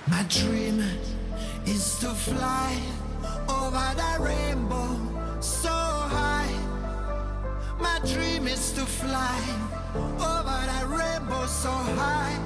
My dream is to fly over the rainbow so high. My dream is to fly over the rainbow so high.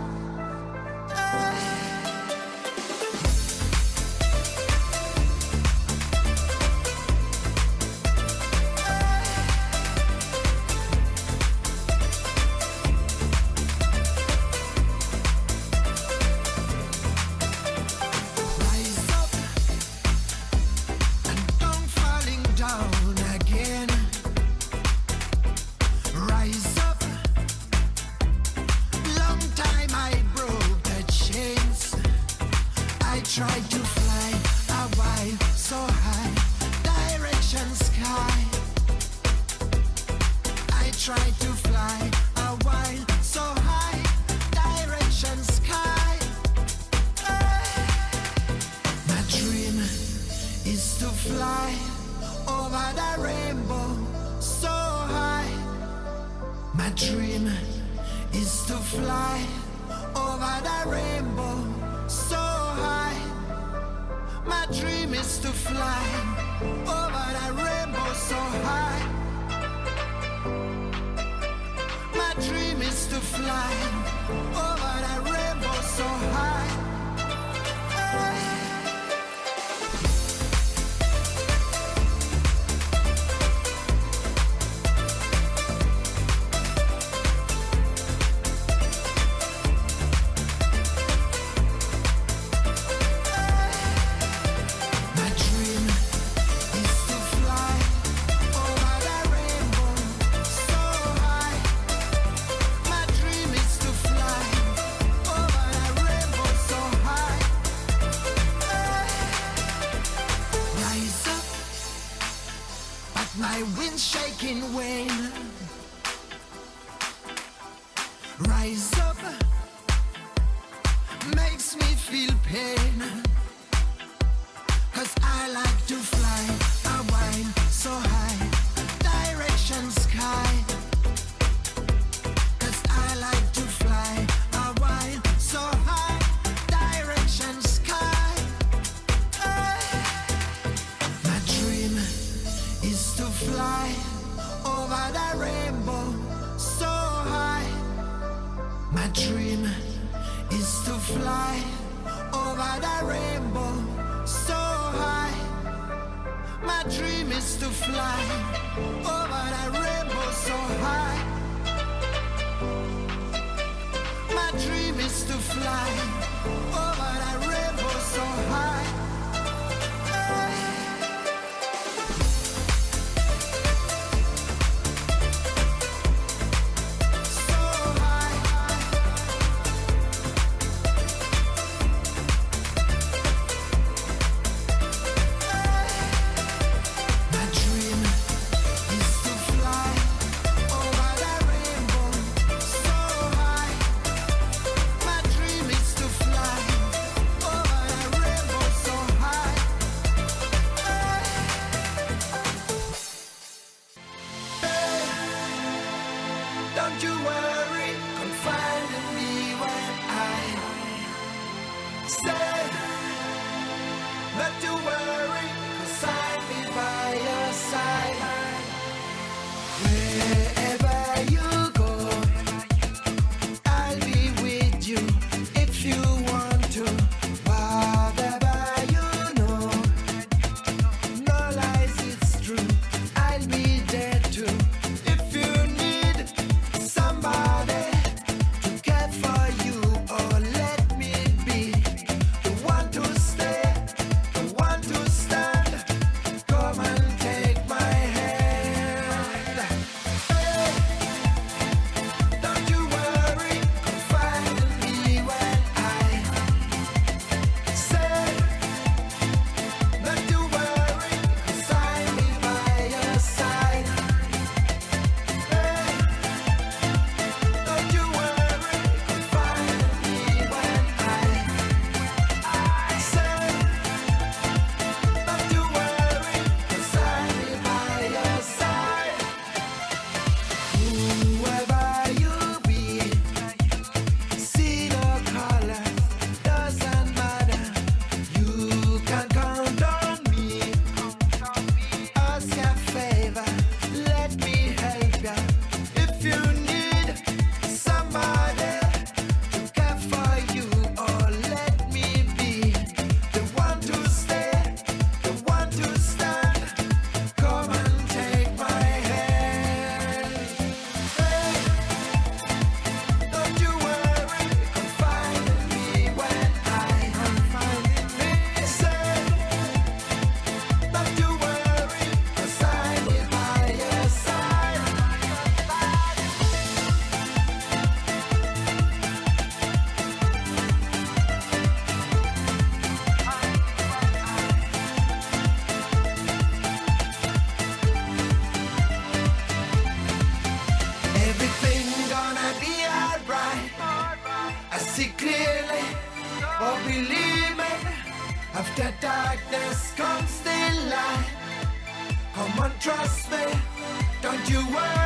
Try to fly a while so high, direction sky. I try to fly a while so high, direction sky. My dream is to fly over the rainbow so high. My dream is to fly over the rainbow so high. My dream is to fly over the rainbow so high. My dream is to fly over the rainbow so high. My wind shaking wane. Rise up makes me feel pain, 'cause I like to fly a while so high, direction sky. 'Cause I like to fly a while so high, direction sky. My dream is to fly over the rainbow so high. My dream is to fly over the rainbow so high. My dream is to fly over the rainbow so high. My dream is to fly over the rainbow so high. Don't you worry, confide in me when I say not to worry, 'cause I'll be by your side. Wherever you go, I'll be with you if you want to. Whatever you know, no lies, it's true, I'll be there too. If you need somebody to care for you, or let me be believe me, after darkness comes the light. Come on, trust me, don't you worry.